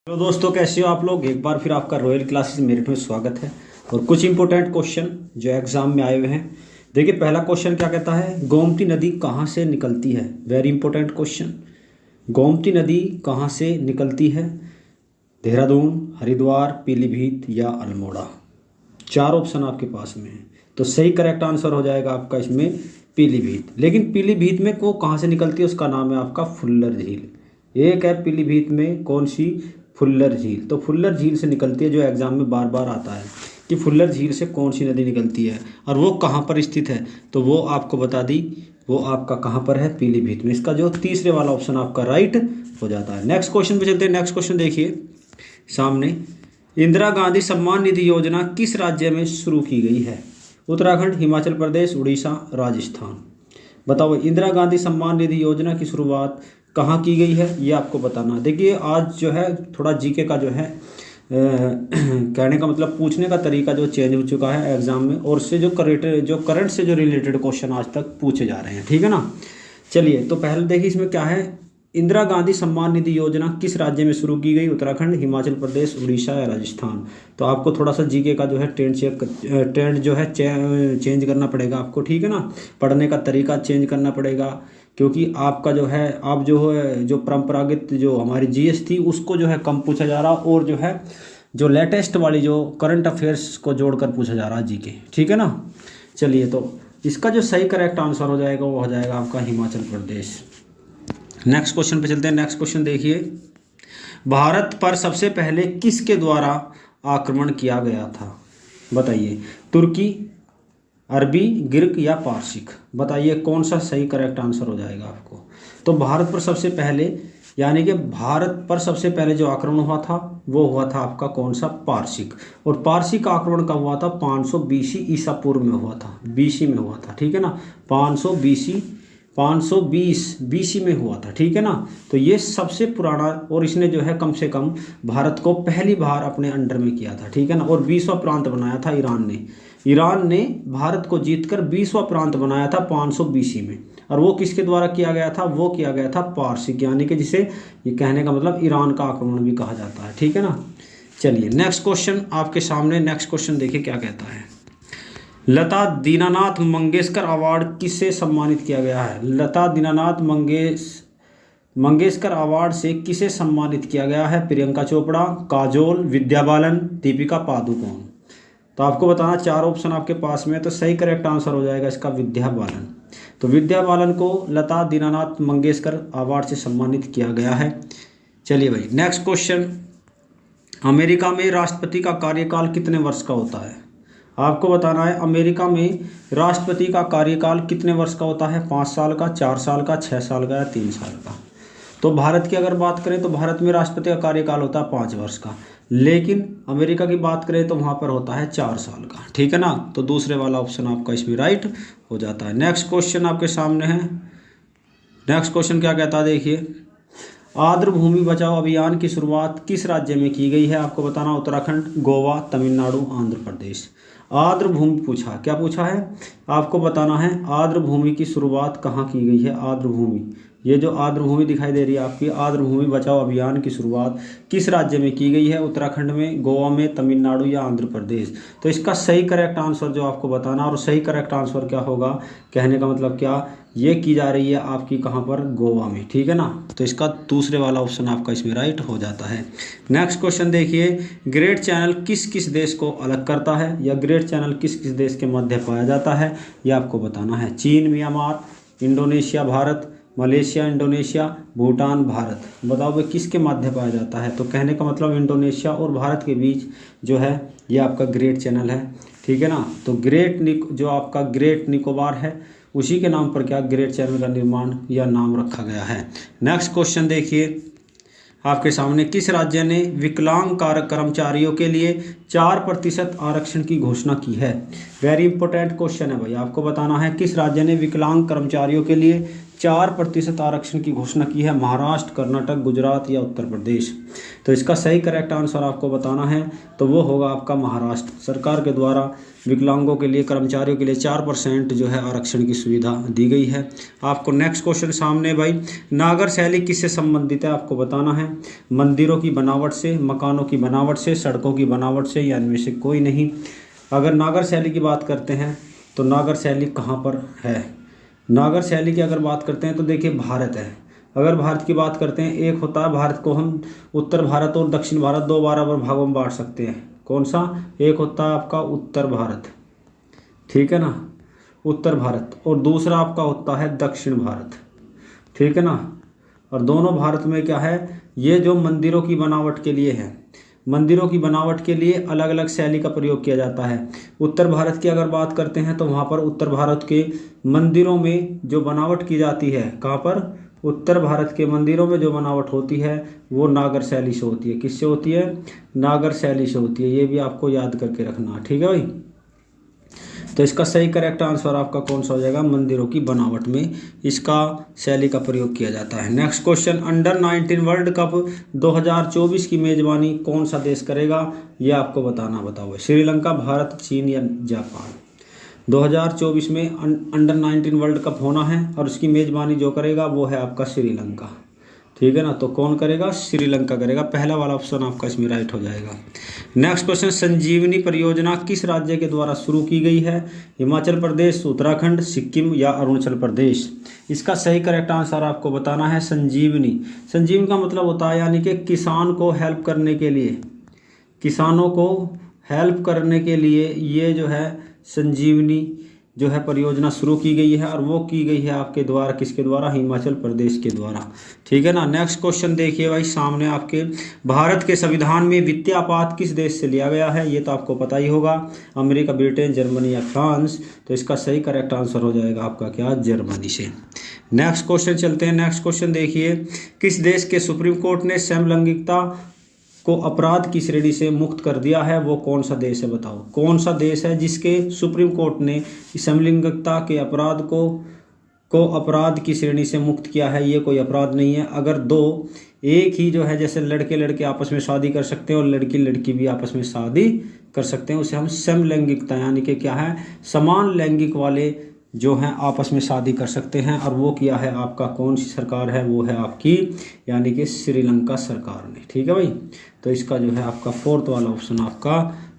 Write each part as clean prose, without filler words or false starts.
Hello दोस्तों, कैसे हो आप लोग। एक बार फिर आपका रॉयल क्लासेस मेरिट में स्वागत है। और कुछ इंपॉर्टेंट क्वेश्चन जो एग्जाम में आए हुए हैं। देखिए, पहला क्वेश्चन क्या कहता है, गोमती नदी कहाँ से निकलती है। Very important question. गोमती नदी कहाँ से निकलती है। देहरादून, हरिद्वार, पीलीभीत या अल्मोड़ा। चार ऑप्शन आपके पास में है, तो सही करेक्ट आंसर हो जाएगा आपका इसमें पीलीभीत। लेकिन पीलीभीत में वो कहाँ से निकलती है, उसका नाम है आपका फुल्लर झील। एक है पीलीभीत में कौन सी, फुल्लर झील। तो फुल्लर झील से निकलती है, जो एग्जाम में बार बार आता है कि फुल्लर झील से कौन सी नदी निकलती है और वो कहाँ पर स्थित है, तो वो आपको बता दी। वो आपका कहाँ पर है, पीलीभीत में। इसका जो तीसरे वाला ऑप्शन आपका राइट हो जाता है। नेक्स्ट क्वेश्चन पे चलते हैं। नेक्स्ट क्वेश्चन देखिए सामने, इंदिरा गांधी सम्मान निधि योजना किस राज्य में शुरू की गई है। उत्तराखंड, हिमाचल प्रदेश, उड़ीसा, राजस्थान। बताओ, इंदिरा गांधी सम्मान निधि योजना की शुरुआत कहाँ की गई है, ये आपको बताना। देखिए, आज जो है थोड़ा जीके का जो है कहने का मतलब पूछने का तरीका जो चेंज हो चुका है एग्जाम में, और उससे जो करंट से जो रिलेटेड क्वेश्चन आज तक पूछे जा रहे हैं, ठीक है ना। चलिए, तो पहले देखिए इसमें क्या है, इंदिरा गांधी सम्मान निधि योजना किस राज्य में शुरू की गई। उत्तराखंड, हिमाचल प्रदेश, उड़ीसा या राजस्थान। तो आपको थोड़ा सा जीके का जो है ट्रेंड जो है चेंज करना पड़ेगा आपको, ठीक है ना। पढ़ने का तरीका चेंज करना पड़ेगा, क्योंकि आपका जो है आप जो है जो परंपरागत जो हमारी जीएस थी उसको जो है कम पूछा जा रहा, और जो है जो लेटेस्ट वाली जो करंट अफेयर्स को जोड़कर पूछा जा रहा है जीके, ठीक है ना। चलिए, तो इसका जो सही करेक्ट आंसर हो जाएगा वो हो जाएगा आपका हिमाचल प्रदेश। नेक्स्ट क्वेश्चन पे चलते हैं। नेक्स्ट क्वेश्चन देखिए, भारत पर सबसे पहले किसके द्वारा आक्रमण किया गया था। बताइए, तुर्की, अरबी, ग्रीक या पारसिक। बताइए कौन सा सही करेक्ट आंसर हो जाएगा आपको। तो भारत पर सबसे पहले, यानी कि भारत पर सबसे पहले जो आक्रमण हुआ था वो हुआ था आपका कौन सा, पारसिक। और पारसिक का आक्रमण कब हुआ था, 500 बीसी ईसा पूर्व में हुआ था, बीसी में हुआ था, ठीक है ना। 520 बीसी में हुआ था, ठीक है ना। तो ये सबसे पुराना, और इसने जो है कम से कम भारत को पहली बार अपने अंडर में किया था, ठीक है ना। और 20वां प्रांत बनाया था ईरान ने भारत को जीतकर 20वां प्रांत बनाया था 500 बीसी में। और वो किसके द्वारा किया गया था, वो किया गया था पारसिक, यानी कि जिसे ये कहने का मतलब ईरान का आक्रमण भी कहा जाता है, ठीक है ना। चलिए, नेक्स्ट क्वेश्चन आपके सामने। नेक्स्ट क्वेश्चन देखिए क्या कहता है, लता दीनानाथ मंगेशकर अवार्ड किससे सम्मानित किया गया है। लता दीनानाथ मंगेशकर अवार्ड से किसे सम्मानित किया गया है। प्रियंका चोपड़ा, काजोल, विद्या बालन, दीपिका पादुकोण। तो आपको बताना, चार ऑप्शन आपके पास में, तो सही करेक्ट आंसर हो जाएगा इसका विद्या बालन। तो विद्या बालन को लता दीनानाथ मंगेशकर अवार्ड से सम्मानित किया गया है। चलिए भाई, नेक्स्ट क्वेश्चन, अमेरिका में राष्ट्रपति का कार्यकाल कितने वर्ष का होता है। आपको बताना है, अमेरिका में राष्ट्रपति का कार्यकाल कितने वर्ष का होता है। 5 साल का, 4 साल का, 6 साल का या 3 साल का। तो भारत की अगर बात करें तो भारत में राष्ट्रपति का कार्यकाल होता है 5 वर्ष का, लेकिन अमेरिका की बात करें तो वहाँ पर होता है 4 साल का, ठीक है ना। तो दूसरे वाला ऑप्शन आपका इसमें राइट हो जाता है। नेक्स्ट क्वेश्चन आपके सामने है। नेक्स्ट क्वेश्चन क्या कहता है, देखिए, आर्द्र भूमि बचाओ अभियान की शुरुआत किस राज्य में की गई है। आपको बताना, उत्तराखंड, गोवा, तमिलनाडु, आंध्र प्रदेश। आर्द्र भूमि पूछा, क्या पूछा है, आपको बताना है आर्द्र भूमि की शुरुआत कहाँ की गई है। आर्द्र भूमि, ये जो आर्द्र भूमि दिखाई दे रही है आपकी, आर्द्र भूमि बचाओ अभियान की शुरुआत किस राज्य में की गई है। उत्तराखंड में, गोवा में, तमिलनाडु या आंध्र प्रदेश। तो इसका सही करेक्ट आंसर जो आपको बताना, और सही करेक्ट आंसर क्या होगा, कहने का मतलब क्या, ये की जा रही है आपकी कहाँ पर, गोवा में, ठीक है ना। तो इसका दूसरे वाला ऑप्शन आपका इसमें राइट हो जाता है। नेक्स्ट क्वेश्चन देखिए, ग्रेट चैनल किस किस देश को अलग करता है, या ग्रेट चैनल किस किस देश के मध्य पाया जाता है, ये आपको बताना है। चीन, Myanmar, Indonesia, Bharat, Malaysia, Indonesia, Bhutan, Bharat. बताओ भाई किसके मध्य पाया जाता है। तो कहने का मतलब इंडोनेशिया और भारत के बीच जो है ये आपका ग्रेट चैनल है, ठीक है ना। तो जो आपका ग्रेट निकोबार है उसी के नाम पर क्या ग्रेट चैनल का निर्माण या नाम रखा गया है। नेक्स्ट क्वेश्चन देखिए आपके सामने, किस राज्य ने विकलांग कर्मचारियों के लिए 4% आरक्षण की घोषणा की है। वेरी इंपॉर्टेंट क्वेश्चन है भाई, आपको बताना है किस राज्य ने विकलांग कर्मचारियों के लिए 4% आरक्षण की घोषणा की है? महाराष्ट्र, कर्नाटक, गुजरात या उत्तर प्रदेश? तो इसका सही करेक्ट आंसर आपको बताना है, तो वो होगा आपका महाराष्ट्र। सरकार के द्वारा विकलांगों के लिए, कर्मचारियों के लिए 4% जो है आरक्षण की सुविधा दी गई है। आपको नेक्स्ट क्वेश्चन सामने भाई, नागर शैली किससे संबंधित है आपको बताना है? मंदिरों की बनावट से, मकानों की बनावट से, सड़कों की बनावट से, या इनमें से कोई नहीं। अगर नागर शैली की बात करते हैं तो नागर शैली कहाँ पर है? नागर शैली की अगर बात करते हैं तो देखिए भारत है। अगर भारत की बात करते हैं, एक होता है भारत को हम उत्तर भारत और दक्षिण भारत दो बराबर भागों में बांट सकते हैं। कौन सा? एक होता है आपका उत्तर भारत, ठीक है ना, उत्तर भारत, और दूसरा आपका होता है दक्षिण भारत, ठीक है ना। और दोनों भारत में क्या है, ये जो मंदिरों की बनावट के लिए है, मंदिरों की बनावट के लिए अलग अलग शैली का प्रयोग किया जाता है। उत्तर भारत की अगर बात करते हैं तो वहाँ पर उत्तर भारत के मंदिरों में जो बनावट की जाती है, कहाँ पर? उत्तर भारत के मंदिरों में जो बनावट होती है वो नागर शैली से होती है। किससे होती है? नागर शैली से होती है। ये भी आपको याद करके रखना, ठीक है भाई। तो इसका सही करेक्ट आंसर आपका कौन सा हो जाएगा? मंदिरों की बनावट में इसका शैली का प्रयोग किया जाता है। Next question, under 19 world cup 2024 की मेजबानी कौन सा देश करेगा? ये आपको बताना। बताओ, श्रीलंका, भारत, चीन या जापान? 2024 में अंडर 19 वर्ल्ड कप होना है और उसकी मेजबानी जो करेगा वो है आपका श्रीलंका, ठीक है ना। तो कौन करेगा? श्रीलंका करेगा। पहला वाला ऑप्शन आपका इसमें राइट हो जाएगा। नेक्स्ट क्वेश्चन, संजीवनी परियोजना किस राज्य के द्वारा शुरू की गई है? हिमाचल प्रदेश, उत्तराखंड, सिक्किम या अरुणाचल प्रदेश? इसका सही करेक्ट आंसर आपको बताना है संजीवनी। संजीवनी का मतलब होता है यानी कि किसान को हेल्प करने के लिए, किसानों को हेल्प करने के लिए ये जो है संजीवनी जो है परियोजना शुरू की गई है, और वो की गई है आपके द्वारा, किसके द्वारा? हिमाचल प्रदेश के द्वारा, ठीक है ना। नेक्स्ट क्वेश्चन देखिए भाई सामने आपके, भारत के संविधान में वित्तीय आपात किस देश से लिया गया है? ये तो आपको पता ही होगा, अमेरिका, ब्रिटेन, जर्मनी या फ्रांस? तो इसका सही करेक्ट आंसर हो जाएगा आपका क्या? जर्मनी से। नेक्स्ट क्वेश्चन चलते हैं। नेक्स्ट क्वेश्चन देखिए, किस देश के सुप्रीम कोर्ट ने समलैंगिकता को अपराध की श्रेणी से मुक्त कर दिया है? वो कौन सा देश है? बताओ कौन सा देश है जिसके सुप्रीम कोर्ट ने समलैंगिकता के अपराध को अपराध की श्रेणी से मुक्त किया है? ये कोई अपराध नहीं है। अगर दो एक ही जो है, जैसे लड़के लड़के आपस में शादी कर सकते हैं और लड़की लड़की भी आपस में शादी कर सकते हैं, उसे हम समलैंगिकता यानी कि क्या है? समान लैंगिक वाले जो हैं आपस में शादी कर सकते हैं। और वो किया है आपका, कौन सी सरकार है? वो है आपकी यानी कि श्रीलंका सरकार ने, ठीक है भाई। तो इसका जो है आपका फोर्थ वाला ऑप्शन आपका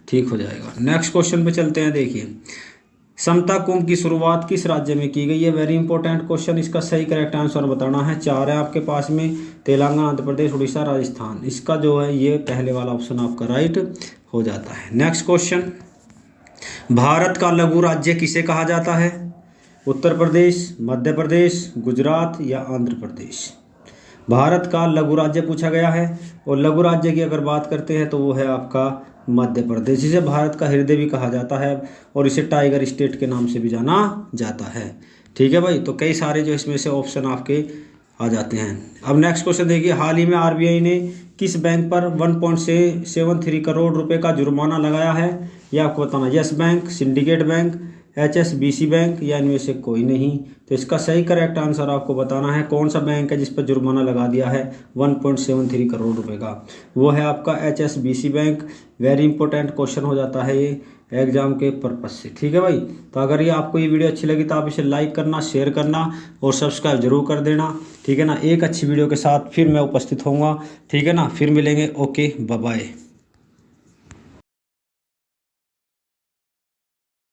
ठीक हो जाएगा। नेक्स्ट क्वेश्चन पे चलते हैं। देखिए, समता कुंभ की शुरुआत किस राज्य में की गई है? Very important question. इसका सही करेक्ट आंसर बताना है। 4 है आपके पास में, तेलंगाना, आंध्र प्रदेश, उड़ीसा, राजस्थान। इसका जो है ये पहले वाला ऑप्शन आपका राइट हो जाता है। नेक्स्ट क्वेश्चन, भारत का लघु राज्य किसे कहा जाता है? उत्तर प्रदेश, मध्य प्रदेश, गुजरात या आंध्र प्रदेश? भारत का लघु राज्य पूछा गया है, और लघु राज्य की अगर बात करते हैं तो वो है आपका मध्य प्रदेश। इसे भारत का हृदय भी कहा जाता है और इसे टाइगर स्टेट के नाम से भी जाना जाता है, ठीक है भाई। तो कई सारे जो इसमें से ऑप्शन आपके आ जाते हैं। अब नेक्स्ट क्वेश्चन देखिए, हाल ही में आरबीआई ने किस बैंक पर 1.73 करोड़ रुपए का जुर्माना लगाया है? ये आपको बताना। Yes bank, syndicate bank, HSBC bank या इनमें से कोई नहीं? तो इसका सही करेक्ट आंसर आपको बताना है। कौन सा बैंक है जिस पर जुर्माना लगा दिया है 1.73 करोड़ रुपए का? वो है आपका HSBC bank. Very important question हो जाता है ये एग्जाम के पर्पज से, ठीक है भाई। तो अगर ये आपको ये वीडियो अच्छी लगी तो आप इसे लाइक करना, शेयर करना और सब्सक्राइब जरूर कर देना, ठीक है ना। एक अच्छी वीडियो के साथ फिर मैं उपस्थित होऊंगा, ठीक है ना। फिर मिलेंगे। Okay, bye bye.